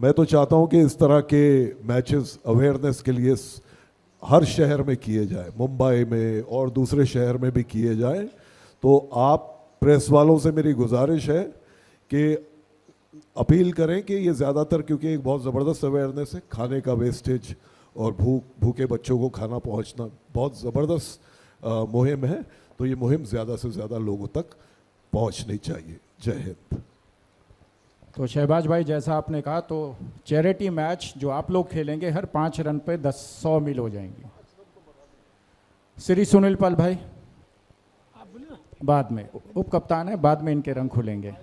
मैं तो चाहता हूं कि इस तरह के मैचेस अवेयरनेस के लिए हर शहर में किए जाए, मुंबई में और दूसरे शहर में भी किए जाए। तो आप प्रेस वालों से मेरी गुजारिश है कि अपील करें कि ये ज़्यादातर, क्योंकि एक बहुत ज़बरदस्त अवेयरनेस है, खाने का वेस्टेज और भूखे बच्चों को खाना पहुंचना बहुत ज़बरदस्त मुहिम है। तो ये मुहिम ज़्यादा से ज़्यादा लोगों तक पहुंचनी चाहिए। जय हिंद। तो शहबाज भाई, जैसा आपने कहा, तो चैरिटी मैच जो आप लोग खेलेंगे, हर 5 रन पे 100 मील हो जाएंगी। श्री सुनील पाल भाई बाद में उप कप्तान है, बाद में इनके रंग खुलेंगे।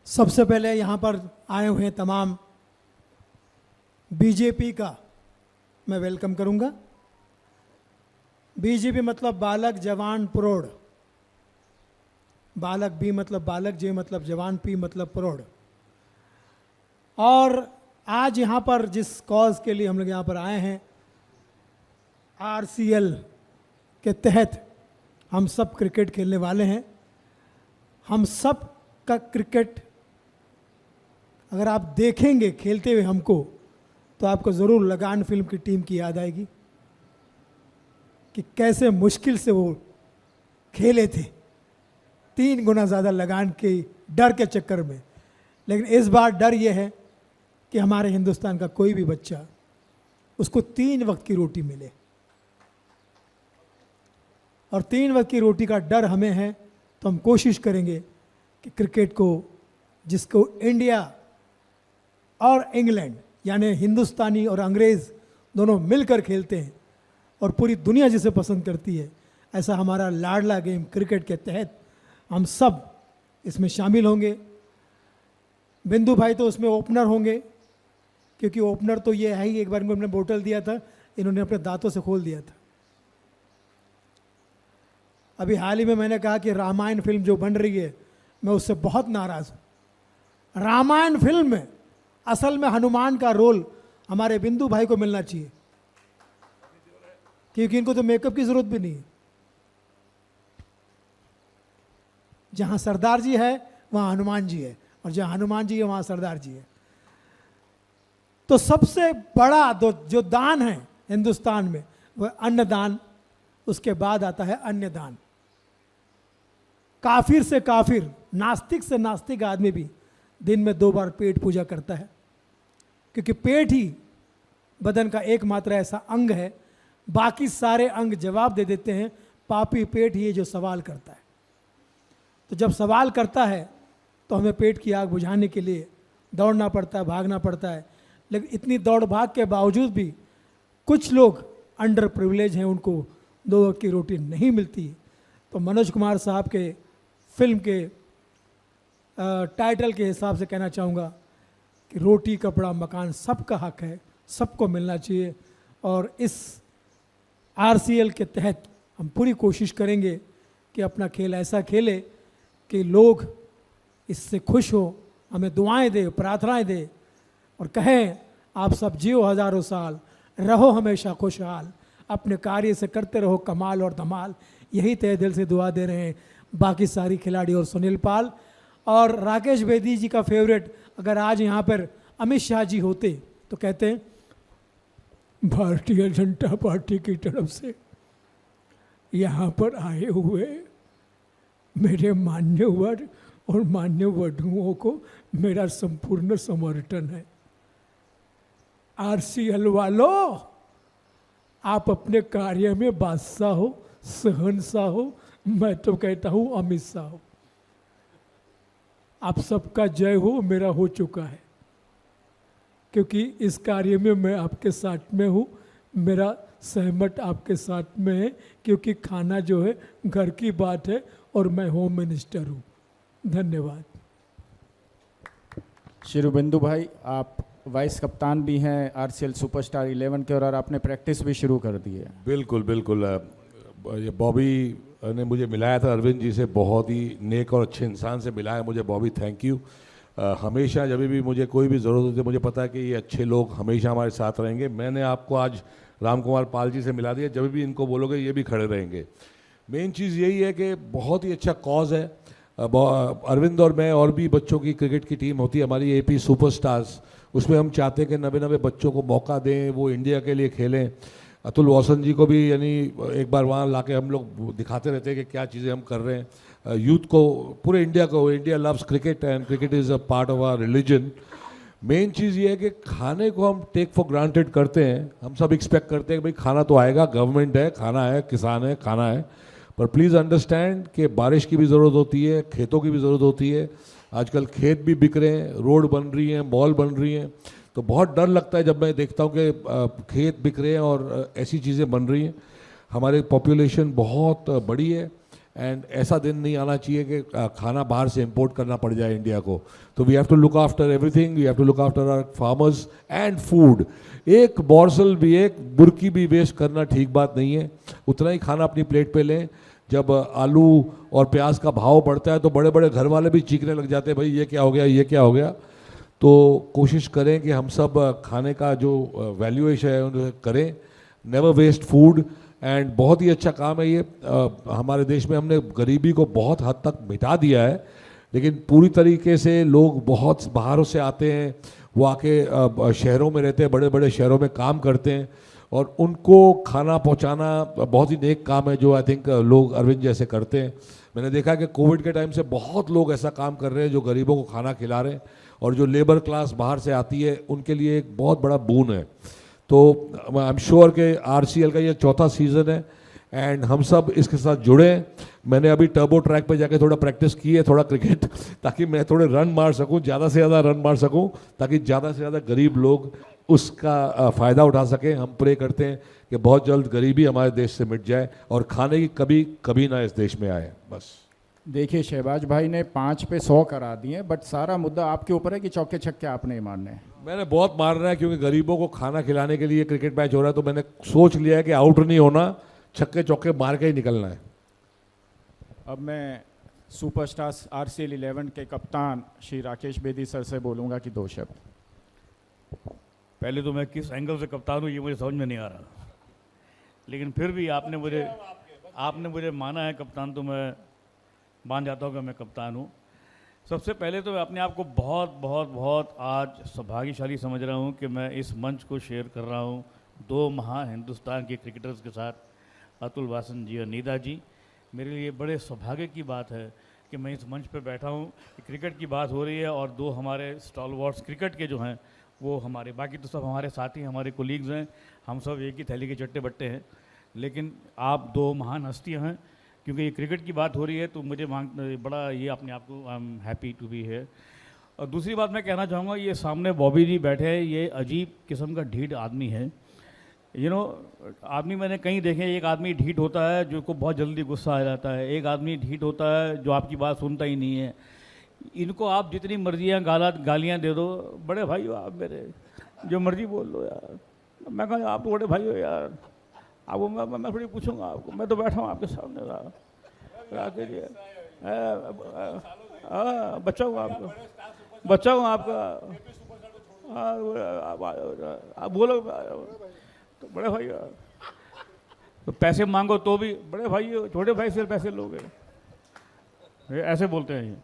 सबसे पहले यहाँ पर आए हुए तमाम बीजेपी का मैं वेलकम करूँगा। बीजेपी मतलब बालक जवान प्रौढ़, बालक बी मतलब बालक, जे मतलब जवान, पी मतलब प्रौढ़। और आज यहाँ पर जिस कॉज के लिए हम लोग यहाँ पर आए हैं, आरसीएल के तहत हम सब क्रिकेट खेलने वाले हैं। हम सब का क्रिकेट अगर आप देखेंगे खेलते हुए हमको, तो आपको ज़रूर लगान फिल्म की टीम की याद आएगी कि कैसे मुश्किल से वो खेले थे, 3 गुना ज़्यादा लगान के डर के चक्कर में। लेकिन इस बार डर ये है कि हमारे हिंदुस्तान का कोई भी बच्चा, उसको 3 वक्त की रोटी मिले, और 3 वक्त की रोटी का डर हमें है। तो हम कोशिश करेंगे कि क्रिकेट को, जिसको इंडिया और इंग्लैंड यानी हिंदुस्तानी और अंग्रेज़ दोनों मिलकर खेलते हैं और पूरी दुनिया जिसे पसंद करती है, ऐसा हमारा लाडला गेम क्रिकेट के तहत हम सब इसमें शामिल होंगे। बिंदु भाई तो उसमें ओपनर होंगे, क्योंकि ओपनर तो ये है ही, एक बार इनको हमने बोतल दिया था, इन्होंने अपने दांतों से खोल दिया था। अभी हाल ही में मैंने कहा कि रामायण फिल्म जो बन रही है, मैं उससे बहुत नाराज़ हूँ। रामायण फिल्म में असल में हनुमान का रोल हमारे बिंदु भाई को मिलना चाहिए, क्योंकि इनको तो मेकअप की जरूरत भी नहीं है। जहां सरदार जी है वहां हनुमान जी है, और जहां हनुमान जी है वहां सरदार जी है। तो सबसे बड़ा जो दान है हिंदुस्तान में, वह अन्नदान, उसके बाद आता है अन्य दान। काफिर से काफिर, नास्तिक से नास्तिक आदमी भी दिन में 2 बार पेट पूजा करता है, क्योंकि पेट ही बदन का एकमात्र ऐसा अंग है, बाकी सारे अंग जवाब दे देते हैं, पापी पेट ही है जो सवाल करता है। तो जब सवाल करता है तो हमें पेट की आग बुझाने के लिए दौड़ना पड़ता है, भागना पड़ता है। लेकिन इतनी दौड़ भाग के बावजूद भी कुछ लोग अंडर प्रिविलेज हैं, उनको 2 वक्त की रोटी नहीं मिलती। तो मनोज कुमार साहब के फिल्म के टाइटल के हिसाब से कहना चाहूँगा कि रोटी कपड़ा मकान सबका हक है, सबको मिलना चाहिए। और इस आरसीएल के तहत हम पूरी कोशिश करेंगे कि अपना खेल ऐसा खेले कि लोग इससे खुश हो, हमें दुआएं दे, प्रार्थनाएं दे, और कहें आप सब जियो हज़ारों साल, रहो हमेशा खुशहाल, अपने कार्य से करते रहो कमाल और धमाल। यही तहे दिल से दुआ दे रहे हैं बाकी सारी खिलाड़ी और सुनील पाल। और राकेश बेदी जी का फेवरेट, अगर आज यहाँ पर अमित शाह जी होते तो कहते हैं, भारतीय जनता पार्टी की तरफ से यहाँ पर आए हुए मेरे मान्यवर और मान्य वधुओं को मेरा संपूर्ण समर्थन है। आरसीएल वालों, आप अपने कार्य में बादशाह हो, शहंशाह हो, मैं तो कहता हूँ अमित शाह हो। आप सबका जय हो, मेरा हो चुका है, क्योंकि इस कार्य में मैं आपके साथ में हूँ, मेरा सहमत आपके साथ में है, क्योंकि खाना जो है घर की बात है और मैं होम मिनिस्टर हूँ। धन्यवाद। श्री बिंदु भाई, आप वाइस कप्तान भी हैं आरसीएल सुपरस्टार 11 के, और आपने प्रैक्टिस भी शुरू कर दी है। बिल्कुल बिल्कुल। ये बॉबी ने मुझे मिलाया था अरविंद जी से, बहुत ही नेक और अच्छे इंसान से मिलाया मुझे। Bobby thank you. हमेशा जब भी मुझे कोई भी ज़रूरत होती है, मुझे पता है कि ये अच्छे लोग हमेशा हमारे साथ रहेंगे। मैंने आपको आज राम कुमार पाल जी से मिला दिया, जब भी इनको बोलोगे ये भी खड़े रहेंगे। मेन चीज़ यही है कि बहुत ही अच्छा कॉज है। अरविंद और मैं और भी बच्चों की क्रिकेट की टीम होती है हमारी एपी सुपरस्टार्स, उसमें हम चाहते हैं कि नवे नवे बच्चों को मौका दें, वो इंडिया के लिए खेलें। अतुल वासन जी को भी यानी एक बार वहाँ लाके हम लोग दिखाते रहते हैं कि क्या चीज़ें हम कर रहे हैं। यूथ को, पूरे इंडिया को, India loves cricket and cricket is a part of our religion. Main चीज़ ये है कि खाने को हम टेक फॉर ग्रांटेड करते हैं, हम सब एक्सपेक्ट करते हैं कि भाई खाना तो आएगा, गवर्नमेंट है, खाना है, किसान है, खाना है। पर प्लीज़ अंडरस्टैंड कि बारिश की भी ज़रूरत होती है, खेतों की भी ज़रूरत होती है। आजकल खेत भी बिक रहे हैं, रोड बन रही हैं, मॉल बन रही हैं, तो बहुत डर लगता है जब मैं देखता हूँ कि खेत बिक रहे हैं और ऐसी चीज़ें बन रही हैं। हमारी पॉपुलेशन बहुत बड़ी है एंड ऐसा दिन नहीं आना चाहिए कि खाना बाहर से इंपोर्ट करना पड़ जाए इंडिया को। तो we have to look after everything, we have to look after our farmers and food. एक मॉर्सल भी, एक बुर्की भी वेस्ट करना ठीक बात नहीं है। उतना ही खाना अपनी प्लेट पे लें। जब आलू और प्याज का भाव बढ़ता है तो बड़े बड़े घर वाले भी चीखने लग जाते हैं, भाई ये क्या हो गया, ये क्या हो गया। तो कोशिश करें कि हम सब खाने का जो वैल्यूएशन है उन्हें करें। नेवर वेस्ट फूड एंड बहुत ही अच्छा काम है ये। हमारे देश में हमने गरीबी को बहुत हद तक मिटा दिया है, लेकिन पूरी तरीके से लोग बहुत बाहरों से आते हैं, वो आके शहरों में रहते हैं, बड़े बड़े शहरों में काम करते हैं और उनको खाना पहुंचाना बहुत ही नेक काम है जो आई थिंक लोग अरविंद जैसे करते हैं। मैंने देखा कि कोविड के टाइम से बहुत लोग ऐसा काम कर रहे हैं जो गरीबों को खाना खिला रहे हैं और जो लेबर क्लास बाहर से आती है उनके लिए एक बहुत बड़ा बून है। तो आई एम श्योर कि आरसीएल का ये चौथा सीज़न है एंड हम सब इसके साथ जुड़े। मैंने अभी टर्बो ट्रैक पे जाके थोड़ा प्रैक्टिस की है, थोड़ा क्रिकेट, ताकि मैं थोड़े रन मार सकूं, ज़्यादा से ज़्यादा रन मार सकूं, ताकि ज़्यादा से ज़्यादा गरीब लोग उसका फ़ायदा उठा सकें। हम प्रे करते हैं कि बहुत जल्द गरीबी हमारे देश से मिट जाए और खाने की कभी कभी ना इस देश में आए। बस देखिए, शहबाज भाई ने 5 पे 100 करा दिए, बट सारा मुद्दा आपके ऊपर है कि चौके छक्के आपने ही मारने हैं। मैंने बहुत मारना है क्योंकि गरीबों को खाना खिलाने के लिए क्रिकेट मैच हो रहा है, तो मैंने सोच लिया है कि आउट नहीं होना, छक्के चौके मार के ही निकलना है। अब मैं सुपरस्टार्स आरसीएल 11 के कप्तान श्री राकेश बेदी सर से बोलूँगा कि 2 शब्द। पहले तो मैं किस एंगल से कप्तान हूँ ये मुझे समझ में नहीं आ रहा, लेकिन फिर भी आपने मुझे माना है कप्तान, तो मैं मान जाता हूँ कि मैं कप्तान हूँ। सबसे पहले तो मैं अपने आप को बहुत बहुत बहुत आज सौभाग्यशाली समझ रहा हूँ कि मैं इस मंच को शेयर कर रहा हूँ 2 महान हिंदुस्तान के क्रिकेटर्स के साथ, अतुल वासन जी और नीदा जी। मेरे लिए बड़े सौभाग्य की बात है कि मैं इस मंच पर बैठा हूँ, क्रिकेट की बात हो रही है और 2 हमारे स्टॉलवर्ड्स क्रिकेट के जो हैं वो हमारे, बाकी तो सब हमारे साथी, हमारे कोलीग्स हैं, हम सब एक ही थैली के चट्टे बट्टे हैं, लेकिन आप 2 महान हस्तियाँ हैं। क्योंकि ये क्रिकेट की बात हो रही है तो मुझे बड़ा ये अपने आप को I am happy to be here. और दूसरी बात मैं कहना चाहूँगा, ये सामने बॉबी जी बैठे हैं, ये अजीब किस्म का ढीठ आदमी है। यू नो, आदमी मैंने कहीं देखे, एक आदमी ढीठ होता है जो को बहुत जल्दी गुस्सा आ जाता है, एक आदमी ढीठ होता है जो आपकी बात सुनता ही नहीं है। इनको आप जितनी मर्जियाँ गालियाँ दे दो, बड़े भाई हो आप मेरे, जो मर्जी बोल लो यार। मैं कहा आप तो बड़े भाई हो यार, आपको मैं थोड़ी पूछूंगा आपको, मैं तो बैठा हूँ आपके सामने के लिए, बच्चा हूँ आपका, बच्चा हूँ आपका, आप बोलो तो बड़े भाई हो। तो पैसे मांगो तो भी बड़े भाई हो, छोटे भाई से पैसे लोगे, ऐसे बोलते हैं ये।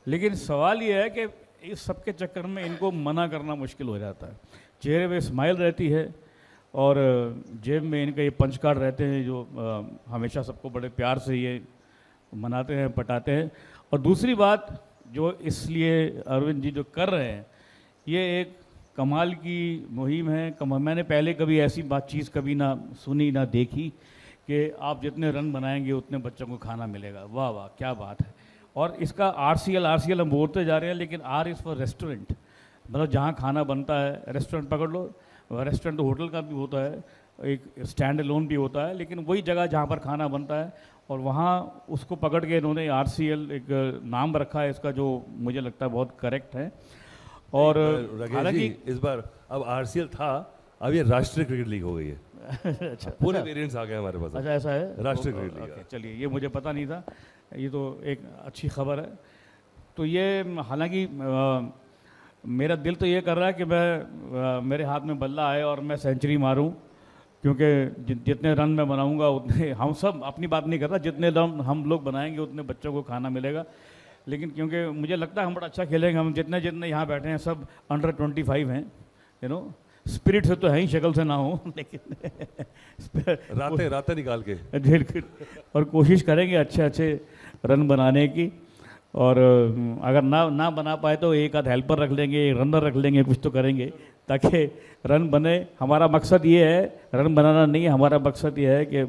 लेकिन सवाल ये है कि इस सब के चक्कर में इनको मना करना मुश्किल हो जाता है। चेहरे पे स्माइल रहती है और जेब में इनके ये पंच कार्ड रहते हैं जो हमेशा सबको बड़े प्यार से ये मनाते हैं, पटाते हैं। और दूसरी बात जो इसलिए अरविंद जी जो कर रहे हैं, ये एक कमाल की मुहिम है। मैंने पहले कभी ऐसी चीज़ कभी ना सुनी ना देखी कि आप जितने रन बनाएंगे उतने बच्चों को खाना मिलेगा। वाह वाह, क्या बात है। और इसका आरसीएल हम बोलते जा रहे हैं, लेकिन आर इज़ फॉर रेस्टोरेंट, मतलब जहाँ खाना बनता है। रेस्टोरेंट पकड़ लो, रेस्टोरेंट तो होटल का भी होता है, एक स्टैंड अलोन भी होता है, लेकिन वही जगह जहाँ पर खाना बनता है और वहाँ उसको पकड़ के इन्होंने आरसीएल एक नाम रखा है इसका, जो मुझे लगता है बहुत करेक्ट है। और हालांकि इस बार अब आरसीएल था, अब ये राष्ट्रीय क्रिकेट लीग हो गई है। अच्छा, पूरे वेरिएंट्स आ गए हमारे पास। अच्छा ऐसा है, राष्ट्रीय क्रिकेट लीग। ओके, चलिए ये मुझे पता नहीं था, ये तो एक अच्छी खबर है। तो ये हालांकि मेरा दिल तो ये कर रहा है कि मैं मेरे हाथ में बल्ला आए और मैं सेंचुरी मारूं, क्योंकि जितने रन मैं बनाऊंगा उतने, हम सब अपनी बात नहीं कर रहा, जितने रन हम लोग बनाएंगे उतने बच्चों को खाना मिलेगा। लेकिन क्योंकि मुझे लगता है हम बड़ा अच्छा खेलेंगे, हम जितने जितने यहाँ बैठे हैं सब अंडर 25 हैं, यू नो, स्पिरिट से तो है ही, शक्ल से ना हो, लेकिन रातें निकाल के बिल्कुल, और कोशिश करेंगे अच्छे अच्छे रन बनाने की। और अगर ना बना पाए तो एक आध हेल्पर रख लेंगे, एक रनर रख लेंगे, कुछ तो करेंगे ताकि रन बने। हमारा मकसद ये है, रन बनाना नहीं है, हमारा मकसद ये है कि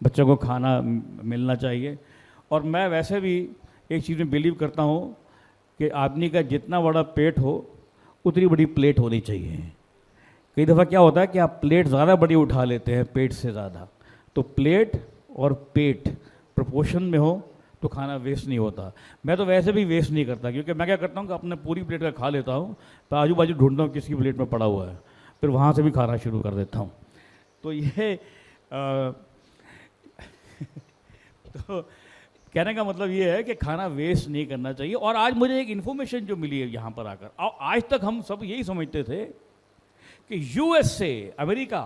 बच्चों को खाना मिलना चाहिए। और मैं वैसे भी एक चीज़ में बिलीव करता हूँ कि आदमी का जितना बड़ा पेट हो उतनी बड़ी प्लेट होनी चाहिए। कई दफ़ा क्या होता है कि आप प्लेट ज़्यादा बड़ी उठा लेते हैं पेट से ज़्यादा, तो प्लेट और पेट प्रोपोर्शन में हो तो खाना वेस्ट नहीं होता। मैं तो वैसे भी वेस्ट नहीं करता, क्योंकि मैं क्या करता हूँ कि अपने पूरी प्लेट का खा लेता हूँ, तो आजू बाजू ढूंढता हूँ किसकी प्लेट में पड़ा हुआ है, फिर वहाँ से भी खाना शुरू कर देता हूँ। तो ये तो कहने का मतलब ये है कि खाना वेस्ट नहीं करना चाहिए। और आज मुझे एक इन्फॉर्मेशन जो मिली है यहाँ पर आकर, आज तक हम सब यही समझते थे कि यूएसए, अमेरिका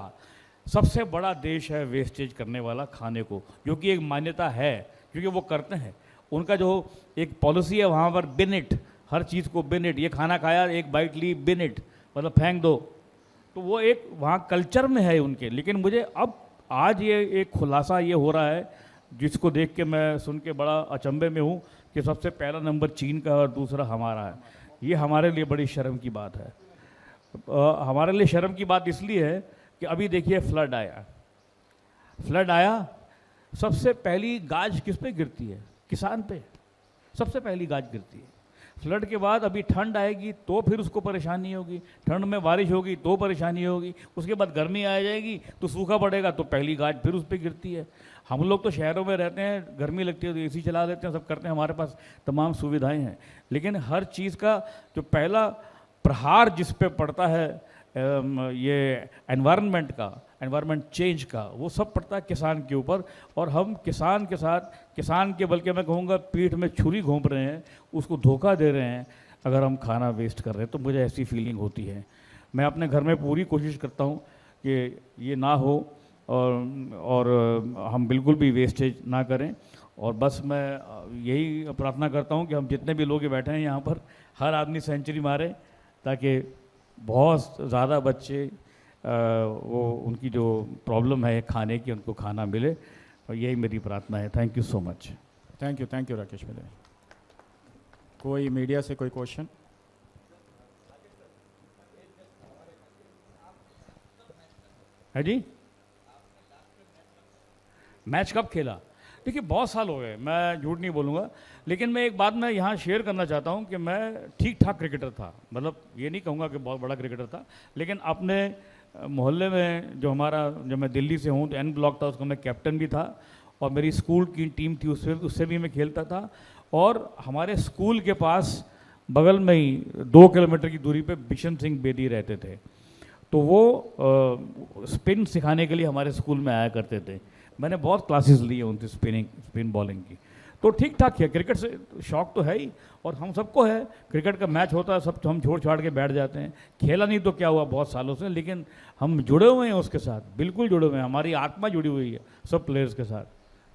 सबसे बड़ा देश है वेस्टेज करने वाला खाने को, जो कि एक मान्यता है, क्योंकि वो करते हैं। उनका जो एक पॉलिसी है वहाँ पर बिन इट, हर चीज़ को बिन इट, ये खाना खाया एक बाइट ली बिन इट, मतलब फेंक दो, तो वो एक वहाँ कल्चर में है उनके। लेकिन मुझे अब आज ये एक खुलासा ये हो रहा है जिसको देख के मैं सुन के बड़ा अचंभे में हूँ कि सबसे पहला नंबर चीन का और दूसरा हमारा है। ये हमारे लिए बड़ी शर्म की बात है। हमारे लिए शर्म की बात इसलिए है कि अभी देखिए फ्लड आया, सबसे पहली गाज किस पे गिरती है? किसान पे सबसे पहली गाज गिरती है। फ्लड के बाद अभी ठंड आएगी तो फिर उसको परेशानी होगी, ठंड में बारिश होगी तो परेशानी होगी, उसके बाद गर्मी आ जाएगी तो सूखा पड़ेगा तो पहली गाज फिर उस पर गिरती है। हम लोग तो शहरों में रहते हैं, गर्मी लगती है तो एसी चला देते हैं, सब करते हैं, हमारे पास तमाम सुविधाएं हैं, लेकिन हर चीज़ का जो पहला प्रहार जिस पे पड़ता है ये एनवायरनमेंट चेंज का, वो सब पड़ता है किसान के ऊपर। और हम किसान के साथ, किसान के बल्कि मैं कहूँगा पीठ में छुरी घोंप रहे हैं, उसको धोखा दे रहे हैं अगर हम खाना वेस्ट कर रहे हैं। तो मुझे ऐसी फीलिंग होती है। मैं अपने घर में पूरी कोशिश करता हूँ कि ये ना हो और हम बिल्कुल भी वेस्टेज ना करें। और बस मैं यही प्रार्थना करता हूँ कि हम जितने भी लोग बैठे हैं यहाँ पर, हर आदमी सेंचुरी मारे ताकि बहुत ज़्यादा बच्चे वो उनकी जो प्रॉब्लम है खाने की, उनको खाना मिले, और यही मेरी प्रार्थना है। Thank you so much. Thank you Rakesh भाई। कोई मीडिया से कोई क्वेश्चन? है जी? मैच कब खेला? देखिए बहुत साल हो गए, मैं झूठ नहीं बोलूँगा, लेकिन मैं एक बात मैं यहाँ शेयर करना चाहता हूँ कि मैं ठीक ठाक क्रिकेटर था, मतलब ये नहीं कहूँगा कि बहुत बड़ा क्रिकेटर था, लेकिन अपने मोहल्ले में जब मैं दिल्ली से हूँ तो एन ब्लॉक था, उसका मैं कैप्टन भी था, और मेरी स्कूल की टीम थी, उससे भी मैं खेलता था। और हमारे स्कूल के पास बगल में ही 2 किलोमीटर की दूरी पे बिशन सिंह बेदी रहते थे, तो वो स्पिन सिखाने के लिए हमारे स्कूल में आया करते थे। मैंने बहुत क्लासेस ली है उनसे स्पिन बॉलिंग की। तो ठीक ठाक है, क्रिकेट से शौक तो है ही, और हम सबको है। क्रिकेट का मैच होता है सब हम छोड़ छाड़ के बैठ जाते हैं। खेला नहीं तो क्या हुआ बहुत सालों से, लेकिन हम जुड़े हुए हैं उसके साथ, बिल्कुल जुड़े हुए हैं, हमारी आत्मा जुड़ी हुई है सब प्लेयर्स के साथ,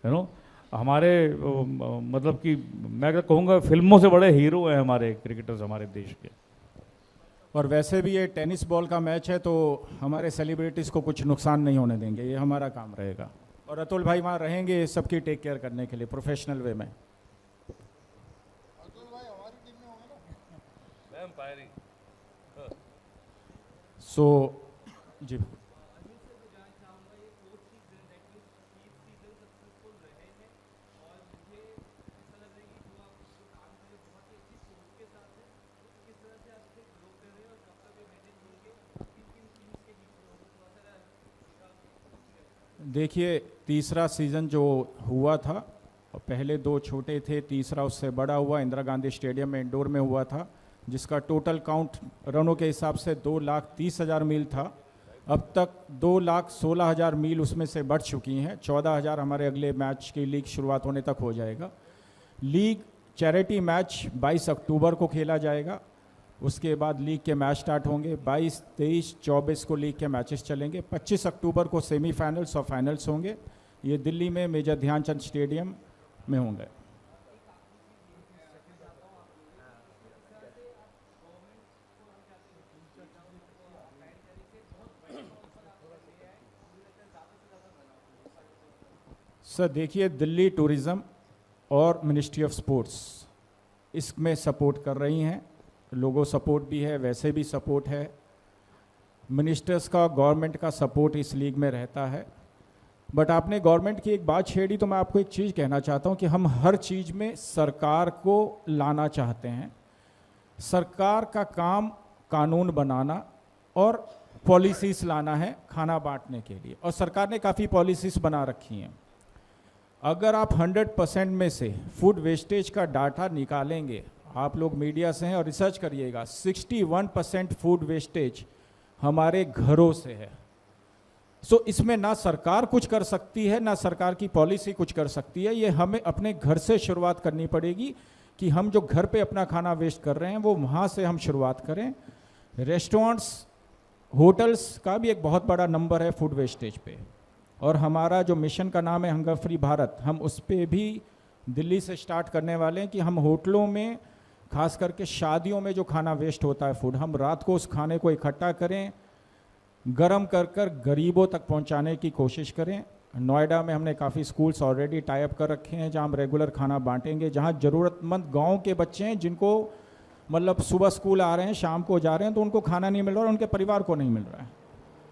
यू नो। हमारे मतलब कि मैं कहूँगा फिल्मों से बड़े हीरो हैं हमारे क्रिकेटर्स हमारे देश के। और वैसे भी ये टेनिस बॉल का मैच है तो हमारे सेलिब्रिटीज़ को कुछ नुकसान नहीं होने देंगे, ये हमारा काम रहेगा। और अतुल भाई वहाँ रहेंगे सबकी टेक केयर करने के लिए प्रोफेशनल वे में। सो जी देखिए, तीसरा सीज़न जो हुआ था, पहले 2 छोटे थे, तीसरा उससे बड़ा हुआ, इंदिरा गांधी स्टेडियम में इंडोर में हुआ था, जिसका टोटल काउंट रनों के हिसाब से 2,30,000 मील था। अब तक 2,16,000 मील उसमें से बढ़ चुकी हैं। 14,000 हमारे अगले मैच की लीग शुरुआत होने तक हो जाएगा। लीग चैरिटी मैच 22 अक्टूबर को खेला जाएगा, उसके बाद लीग के मैच स्टार्ट होंगे। 22, 23, 24 को लीग के मैचेस चलेंगे। 25 अक्टूबर को सेमीफाइनल्स और फाइनल्स होंगे। ये दिल्ली में मेजर ध्यानचंद स्टेडियम में होंगे। सर देखिए, दिल्ली टूरिज़्म और मिनिस्ट्री ऑफ स्पोर्ट्स इसमें सपोर्ट कर रही हैं, लोगों सपोर्ट भी है, वैसे भी सपोर्ट है, मिनिस्टर्स का, गवर्नमेंट का सपोर्ट इस लीग में रहता है। बट आपने गवर्नमेंट की एक बात छेड़ी, तो मैं आपको एक चीज़ कहना चाहता हूं कि हम हर चीज़ में सरकार को लाना चाहते हैं। सरकार का काम कानून बनाना और पॉलिसीज़ लाना है खाना बांटने के लिए, और सरकार ने काफ़ी पॉलिसीज़ बना रखी हैं। अगर आप 100% में से फूड वेस्टेज का डाटा निकालेंगे, आप लोग मीडिया से हैं और रिसर्च करिएगा, 61% फूड वेस्टेज हमारे घरों से है। सो इसमें ना सरकार कुछ कर सकती है, ना सरकार की पॉलिसी कुछ कर सकती है। ये हमें अपने घर से शुरुआत करनी पड़ेगी कि हम जो घर पे अपना खाना वेस्ट कर रहे हैं वो वहाँ से हम शुरुआत करें। रेस्टोरेंट्स, होटल्स का भी एक बहुत बड़ा नंबर है फूड वेस्टेज पे, और हमारा जो मिशन का नाम है हंगर फ्री भारत, हम उस पर भी दिल्ली से स्टार्ट करने वाले हैं कि हम होटलों में, खास करके शादियों में जो खाना वेस्ट होता है फूड, हम रात को उस खाने को इकट्ठा करें, गरम कर कर गरीबों तक पहुंचाने की कोशिश करें। नोएडा में हमने काफ़ी स्कूल्स ऑलरेडी टाई अप कर रखे हैं जहां हम रेगुलर खाना बांटेंगे, जहां ज़रूरतमंद गांव के बच्चे हैं जिनको मतलब सुबह स्कूल आ रहे हैं, शाम को जा रहे हैं, तो उनको खाना नहीं मिल रहा और उनके परिवार को नहीं मिल रहा है।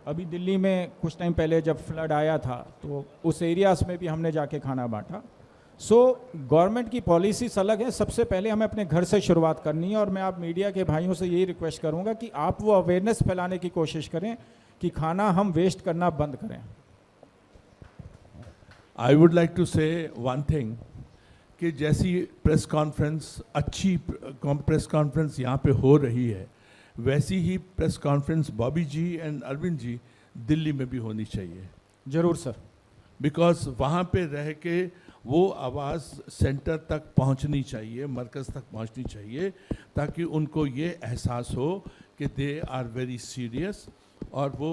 अभी दिल्ली में कुछ टाइम पहले जब फ्लड आया था तो उस एरियाज़ में भी हमने जाके खाना बांटा। सो गवर्नमेंट की पॉलिसीज अलग है, सबसे पहले हमें अपने घर से शुरुआत करनी है, और मैं आप मीडिया के भाइयों से यही रिक्वेस्ट करूंगा कि आप वो अवेयरनेस फैलाने की कोशिश करें कि खाना हम वेस्ट करना बंद करें। I would like to say one thing कि जैसी प्रेस कॉन्फ्रेंस, अच्छी प्रेस कॉन्फ्रेंस यहाँ पे हो रही है, वैसी ही press conference Bobby ji and Arvind ji Delhi में भी होनी चाहिए। जरूर सर। बिकॉज वहाँ पे रह के वो आवाज़ सेंटर तक पहुँचनी चाहिए, मरकज़ तक पहुँचनी चाहिए, ताकि उनको ये एहसास हो कि दे आर वेरी सीरियस। और वो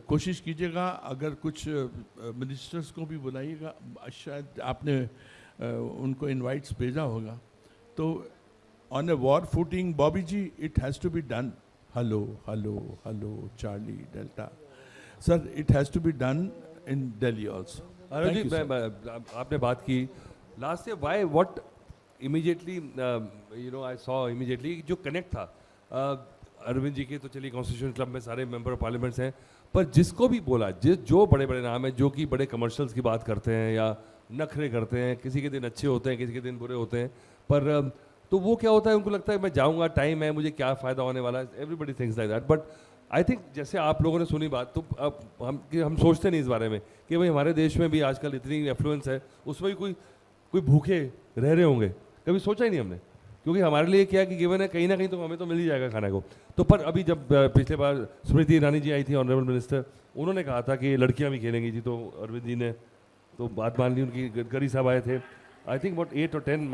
कोशिश कीजिएगा, अगर कुछ मिनिस्टर्स को भी बुलाइएगा, शायद आपने उनको इनवाइट्स भेजा होगा, तो on a war footing Bobby ji it has to be done. Hello hello hello Charlie Delta sir, it has to be done in Delhi also. अरे जी, आपने बात की last year, why what immediately you know I saw immediately जो connect था अरविंद जी के, तो चलिए कॉन्स्टिट्यूशन क्लब में सारे मेंबर ऑफ पार्लियामेंट्स हैं, पर जिसको भी बोला, जो बड़े बड़े नाम हैं जो कि बड़े कमर्शियल्स की बात करते हैं या नखरे करते हैं, किसी के दिन अच्छे होते हैं, किसी के दिन बुरे होते हैं, पर तो वो क्या होता है, उनको लगता है मैं जाऊँगा, टाइम है, मुझे क्या फ़ायदा होने वाला है, everybody thinks like that. But I think जैसे आप लोगों ने सुनी बात, तो अब हम सोचते नहीं इस बारे में कि भाई हमारे देश में भी आजकल इतनी एफ्लुएंस है, उसमें भी कोई भूखे रह रहे होंगे, कभी सोचा ही नहीं हमने, क्योंकि हमारे लिए क्या है कि गिवन है कहीं ना कहीं तो हमें तो मिल ही जाएगा खाने को। तो पर अभी जब पिछले बार स्मृति ईरानी जी आई थी, ऑनरेबल मिनिस्टर, उन्होंने कहा था कि लड़कियाँ भी खेलेंगी जी, तो अरविंद जी ने तो बात मान ली, उनकी गडकरी साहब आए थे, I think about 8 or 10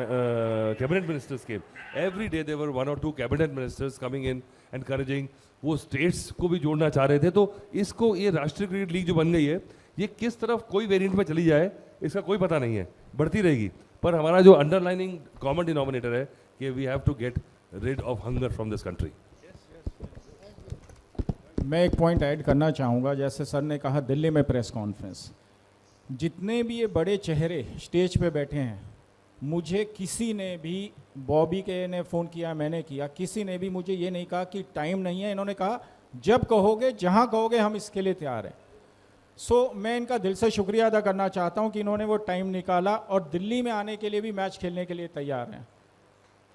cabinet ministers came, every day there 1 or 2 cabinet ministers coming in encouraging, वो स्टेट्स को भी जोड़ना चाह रहे थे। तो इसको, ये राष्ट्रीय क्रिकेट लीग जो बन गई है, ये किस तरफ कोई वेरिएंट में चली जाए इसका कोई पता नहीं है, बढ़ती रहेगी, पर हमारा जो अंडरलाइनिंग कॉमन डिनोमिनेटर है कि we have to get rid of hunger from this country. मैं एक पॉइंट ऐड करना चाहूँगा, जैसे सर ने कहा दिल्ली में प्रेस कॉन्फ्रेंस, जितने भी ये बड़े चेहरे स्टेज पे बैठे हैं, मुझे किसी ने भी, बॉबी के ने फ़ोन किया, मैंने किया, किसी ने भी मुझे ये नहीं कहा कि टाइम नहीं है। इन्होंने कहा जब कहोगे, जहाँ कहोगे, हम इसके लिए तैयार हैं। सो मैं इनका दिल से शुक्रिया अदा करना चाहता हूँ कि इन्होंने वो टाइम निकाला और दिल्ली में आने के लिए भी, मैच खेलने के लिए तैयार हैं।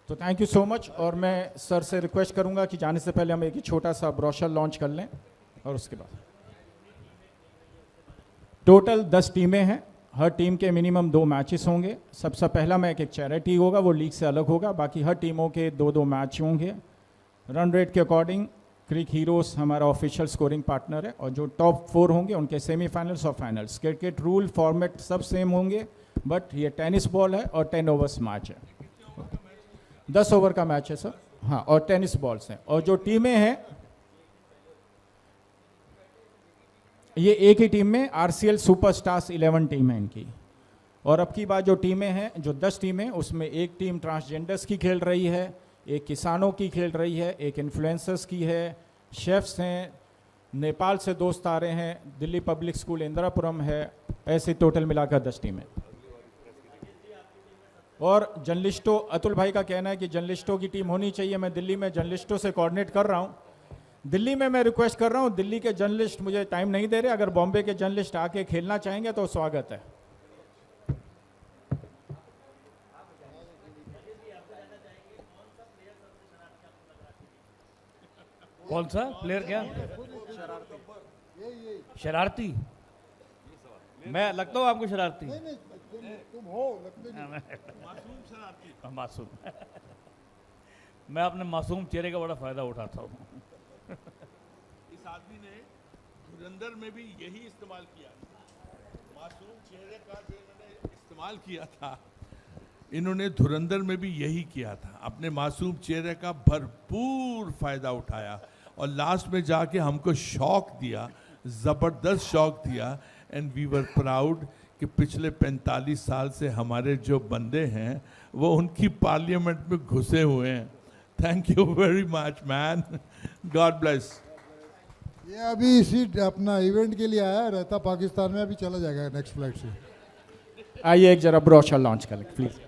तो थैंक यू सो मच। और मैं सर से रिक्वेस्ट करूँगा कि जाने से पहले हम एक छोटा सा ब्रोशर लॉन्च कर लें, और उसके बाद टोटल 10 टीमें हैं, हर टीम के मिनिमम 2 मैचेस होंगे। सबसे पहला मैच एक चैरिटी होगा, वो लीग से अलग होगा, बाकी हर टीमों के 2-2 मैच होंगे। रन रेट के अकॉर्डिंग क्रिक हीरोज हमारा ऑफिशियल स्कोरिंग पार्टनर है, और जो टॉप 4 होंगे उनके सेमीफाइनल्स और फाइनल्स। क्रिकेट रूल फॉर्मेट सब सेम होंगे, बट ये टेनिस बॉल है और 10 ओवर्स मैच है, 10 ओवर का मैच है सर, हाँ, और टेनिस बॉल्स हैं। और जो टीमें हैं, ये एक ही टीम में आरसीएल सुपरस्टार्स 11 टीम है इनकी। और अब की बात, जो टीमें हैं, जो 10 टीमें, उसमें एक टीम ट्रांसजेंडर्स की खेल रही है, एक किसानों की खेल रही है, एक इन्फ्लुएंसर्स की है, शेफ्स हैं, नेपाल से दोस्त आ रहे हैं, दिल्ली पब्लिक स्कूल इंदिरापुरम है, ऐसे टोटल मिलाकर 10 टीमें। और जर्नलिस्टों, अतुल भाई का कहना है कि जर्नलिस्टों की टीम होनी चाहिए। मैं दिल्ली में जर्नलिस्टों से कोऑर्डिनेट कर रहा हूँ। दिल्ली में मैं रिक्वेस्ट कर रहा हूँ, दिल्ली के जर्नलिस्ट मुझे टाइम नहीं दे रहे, अगर बॉम्बे के जर्नलिस्ट आके खेलना चाहेंगे तो स्वागत है। कौन सा प्लेयर? क्या शरारती? मैं लगता हूँ आपको शरारती? तुम हो मासूम। मैं अपने मासूम चेहरे का बड़ा फायदा उठाता हूँ। इस आदमी ने धुरंधर में भी यही इस्तेमाल किया, मासूम चेहरे का जो इन्होंने इस्तेमाल किया था, इन्होंने धुरंधर में भी यही किया था, अपने मासूम चेहरे का भरपूर फायदा उठाया और लास्ट में जाके हमको शॉक दिया, जबरदस्त शॉक दिया। एंड वी वर प्राउड कि पिछले 45 साल से हमारे जो बंदे हैं वो उनकी पार्लियामेंट में घुसे हुए हैं। Thank you very much man, God bless. ये अभी इसी अपना इवेंट के लिए आया, रहता पाकिस्तान में, अभी चला जाएगा नेक्स्ट फ्लाइट से। आइए एक जरा ब्रोशर लॉन्च कर लें प्लीज।